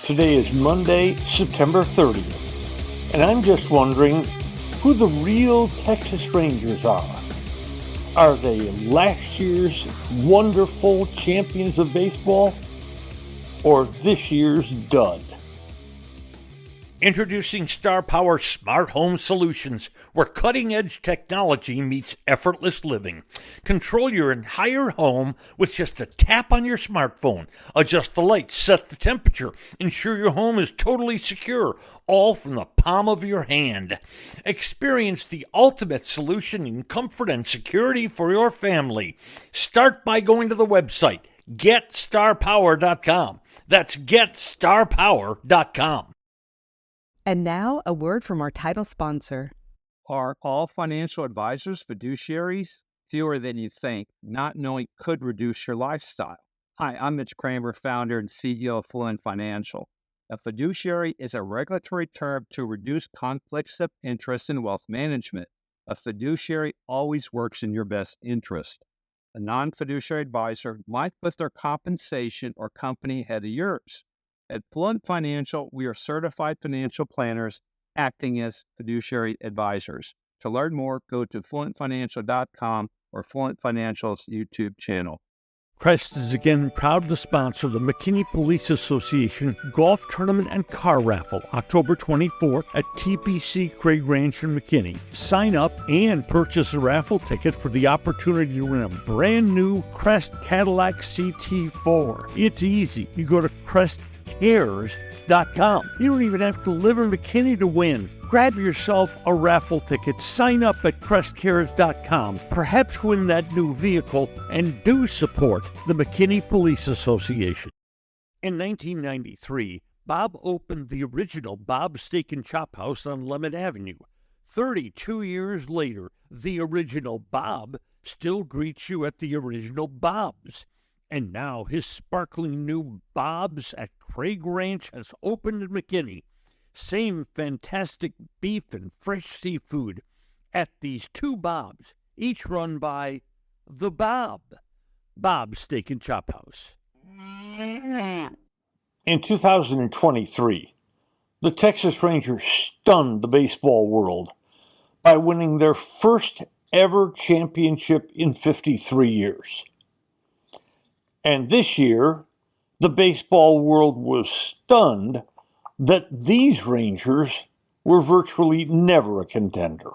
Today is Monday, September 30th, and I'm just wondering who the real Texas Rangers are. Are they last year's wonderful champions of baseball, or this year's dud? Introducing Star Power Smart Home Solutions, where cutting-edge technology meets effortless living. Control your entire home with just a tap on your smartphone. Adjust the lights, set the temperature, ensure your home is totally secure, all from the palm of your hand. Experience the ultimate solution in comfort and security for your family. Start by going to the website, GetStarPower.com. That's GetStarPower.com. And now, a word from our title sponsor. Are all financial advisors fiduciaries? Fewer than you think. Not knowing could reduce your lifestyle. Hi, I'm Mitch Kramer, founder and CEO of Fluent Financial. A fiduciary is a regulatory term to reduce conflicts of interest in wealth management. A fiduciary always works in your best interest. A non-fiduciary advisor might put their compensation or company ahead of yours. At Fluent Financial, we are certified financial planners acting as fiduciary advisors. To learn more, go to fluentfinancial.com or Fluent Financial's YouTube channel. Crest is again proud to sponsor the McKinney Police Association Golf Tournament and Car Raffle, October 24th at TPC Craig Ranch in McKinney. Sign up and purchase a raffle ticket for the opportunity to win a brand new Crest Cadillac CT4. It's easy. You go to CrestCares.com. You don't even have to live in McKinney to win. Grab yourself a raffle ticket, sign up at CrestCares.com, perhaps win that new vehicle, and do support the McKinney Police Association. In 1993, Bob opened the original Bob's Steak and Chop House on Lemon Avenue. 32 years later, the original Bob still greets you at the original Bob's. And now his sparkling new Bob's at Craig Ranch has opened in McKinney. Same fantastic beef and fresh seafood at these two Bob's, each run by the Bob's Steak and Chop House. In 2023, the Texas Rangers stunned the baseball world by winning their first ever championship in 53 years. And this year, the baseball world was stunned that these Rangers were virtually never a contender.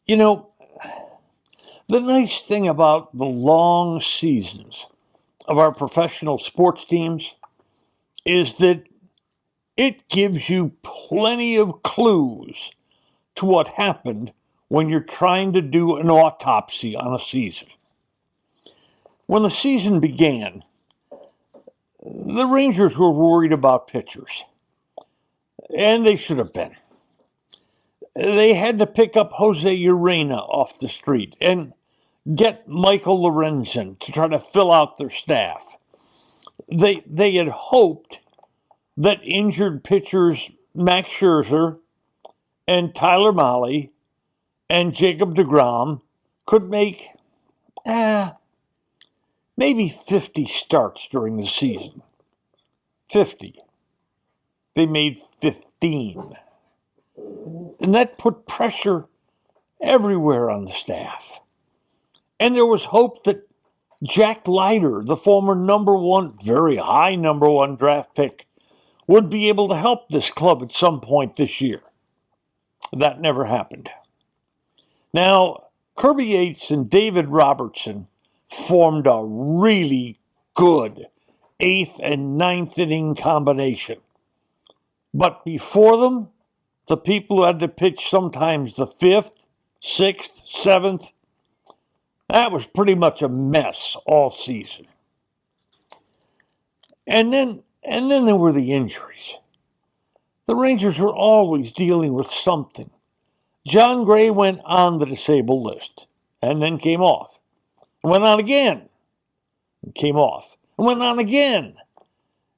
You know, the nice thing about the long seasons of our professional sports teams is that it gives you plenty of clues to what happened when you're trying to do an autopsy on a season. When the season began, the Rangers were worried about pitchers, and they should have been. They had to pick up Jose Urena off the street and get Michael Lorenzen to try to fill out their staff. They had hoped that injured pitchers Max Scherzer and Tyler Mahle and Jacob deGrom could make maybe 50 starts during the season. 50. They made 15. And that put pressure everywhere on the staff. And there was hope that Jack Leiter, the former very high number one draft pick, would be able to help this club at some point this year. That never happened. Now, Kirby Yates and David Robertson formed a really good 8th and 9th inning combination. But before them, the people who had to pitch sometimes the 5th, 6th, 7th, that was pretty much a mess all season. And then there were the injuries. The Rangers were always dealing with something. John Gray went on the disabled list and then came off. Went on again, and came off, and went on again.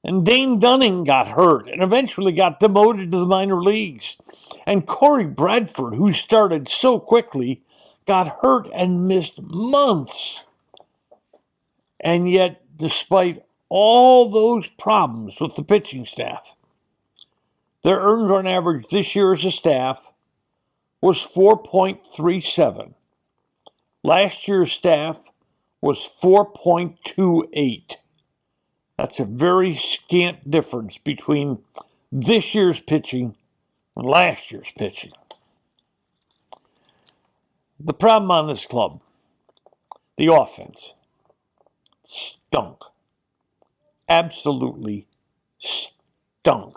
And Dane Dunning got hurt and eventually got demoted to the minor leagues. And Corey Bradford, who started so quickly, got hurt and missed months. And yet, despite all those problems with the pitching staff, their earned run average this year as a staff was 4.37. Last year's staff was 4.28. That's a very scant difference between this year's pitching and last year's pitching. The problem on this club, the offense, stunk. Absolutely stunk.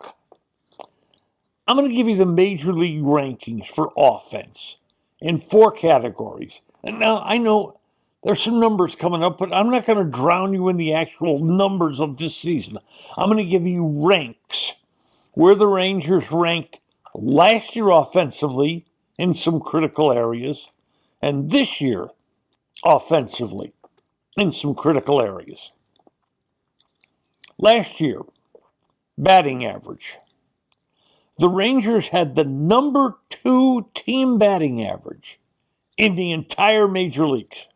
I'm going to give you the major league rankings for offense in 4 categories. And now I know there's some numbers coming up, but I'm not going to drown you in the actual numbers of this season. I'm going to give you ranks where the Rangers ranked last year offensively in some critical areas, and this year offensively in some critical areas. Last year, batting average. The Rangers had the number 2 team batting average in the entire major leagues.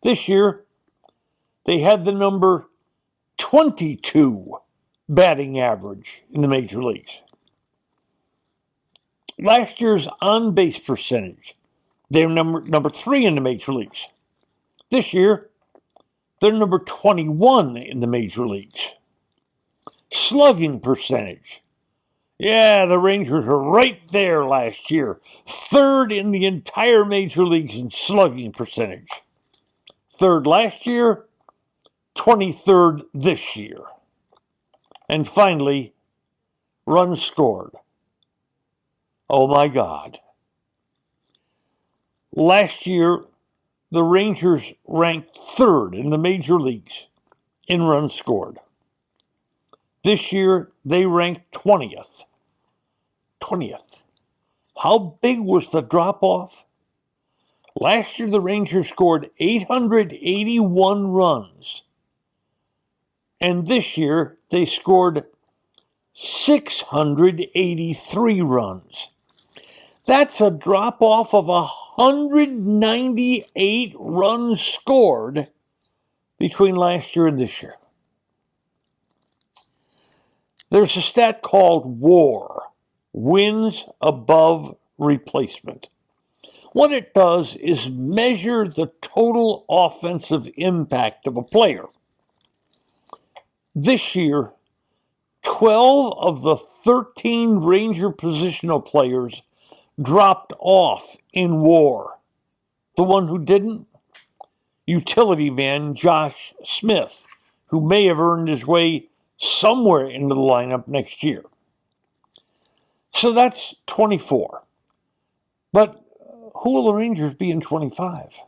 This year, they had the number 22 batting average in the major leagues. Last year's on-base percentage, they're number 3 in the major leagues. This year, they're number 21 in the major leagues. Slugging percentage. Yeah, the Rangers were right there last year. 3rd in the entire major leagues in slugging percentage. 3rd last year, 23rd this year. And finally, runs scored. Oh my God. Last year, the Rangers ranked 3rd in the major leagues in runs scored. This year, they ranked 20th. 20th. How big was the drop-off? Last year, the Rangers scored 881 runs. And this year, they scored 683 runs. That's a drop-off of 198 runs scored between last year and this year. There's a stat called WAR, wins above replacement. What it does is measure the total offensive impact of a player. This year, 12 of the 13 Ranger positional players dropped off in WAR. The one who didn't? Utility man Josh Smith, who may have earned his way somewhere into the lineup next year. So that's 24. But who will the Rangers be in 25?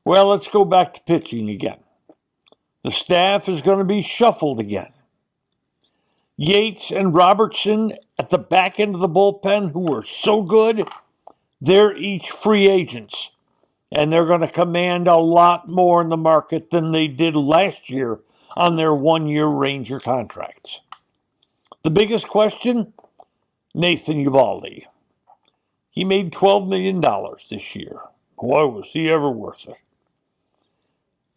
Well, let's go back to pitching again. The staff is going to be shuffled again. Yates and Robertson at the back end of the bullpen, who were so good, they're each free agents. And they're going to command a lot more in the market than they did last year on their 1-year Ranger contracts. The biggest question? Nathan Eovaldi. He made $12 million this year. Boy, was he ever worth it.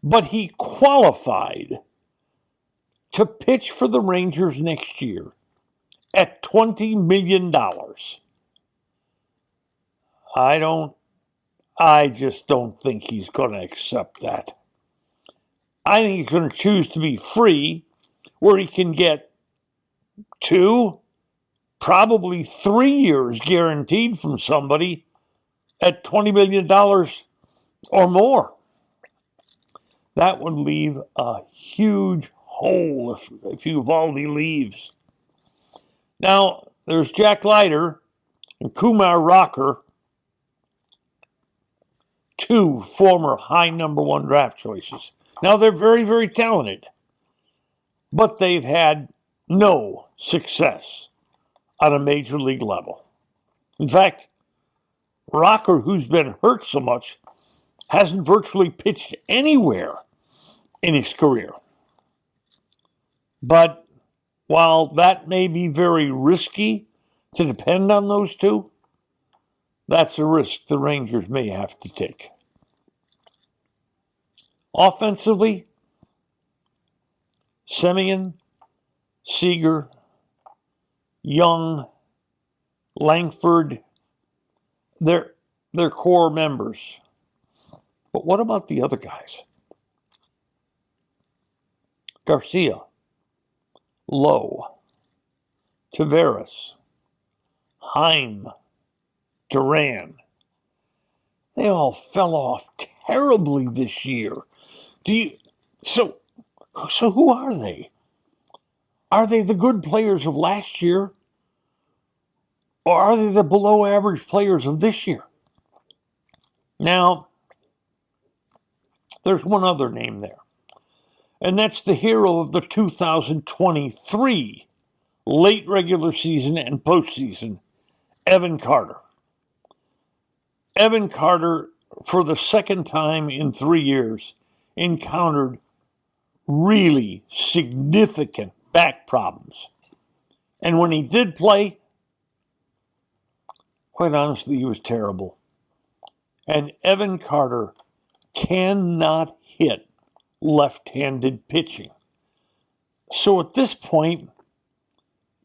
But he qualified to pitch for the Rangers next year at $20 million. I just don't think he's going to accept that. I think he's going to choose to be free, where he can get 2, probably 3 years guaranteed from somebody at $20 million or more. That would leave a huge hole if Eovaldi leaves. Now, there's Jack Leiter and Kumar Rocker, 2 former high number 1 draft choices. Now, they're very, very talented, but they've had no success on a major league level. In fact, Rocker, who's been hurt so much, hasn't virtually pitched anywhere in his career. But while that may be very risky to depend on those 2, that's a risk the Rangers may have to take. Offensively, Semien, Seager, Young, Langford, they're core members. But what about the other guys? Garcia, Lowe, Taveras, Heim, Duran. They all fell off terribly this year. So who are they? Are they the good players of last year? Or are they the below average players of this year? Now, there's one other name there, and that's the hero of the 2023 late regular season and postseason, Evan Carter. Evan Carter, for the second time in 3 years, encountered really significant back problems. And when he did play, quite honestly, he was terrible. And Evan Carter cannot hit left-handed pitching. So at this point,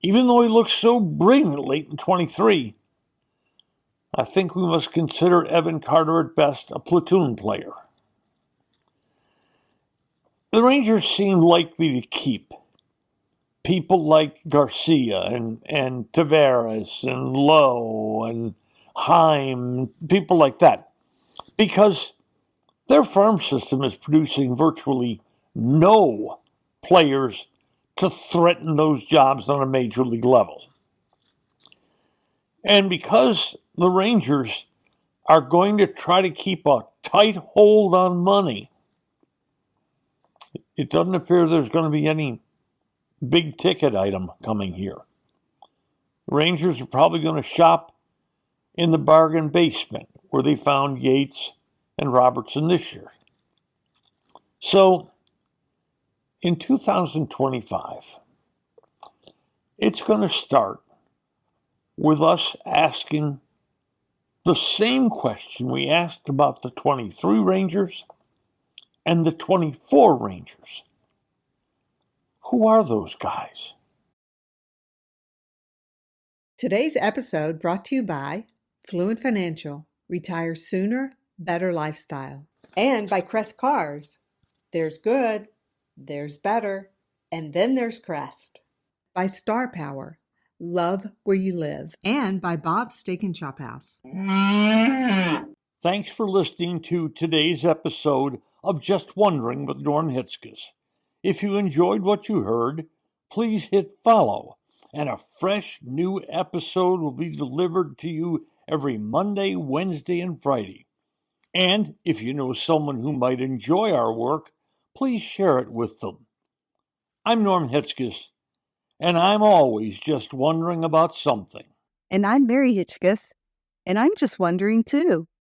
even though he looks so brilliant late in 23, I think we must consider Evan Carter at best a platoon player. The Rangers seem likely to keep people like Garcia and Taveras and Lowe and Heim, people like that, because their farm system is producing virtually no players to threaten those jobs on a major league level. And because the Rangers are going to try to keep a tight hold on money, it doesn't appear there's going to be any big ticket item coming here. The Rangers are probably going to shop in the bargain basement where they found Yates and Robertson this year. So in 2025, it's going to start with us asking the same question we asked about the 23 Rangers and the 24 Rangers. Who are those guys? Today's episode brought to you by Fluent Financial, Retire Sooner, Better Lifestyle. And by Crest Cars. There's good, there's better, and then there's Crest. By Star Power, love where you live. And by Bob's Steak and Chop House. Thanks for listening to today's episode of Just Wondering with Norm Hitzges. If you enjoyed what you heard, please hit follow, and a fresh new episode will be delivered to you every Monday, Wednesday, and Friday. And if you know someone who might enjoy our work, please share it with them. I'm Norm Hitzges, and I'm always just wondering about something. And I'm Mary Hitchkus, and I'm just wondering too.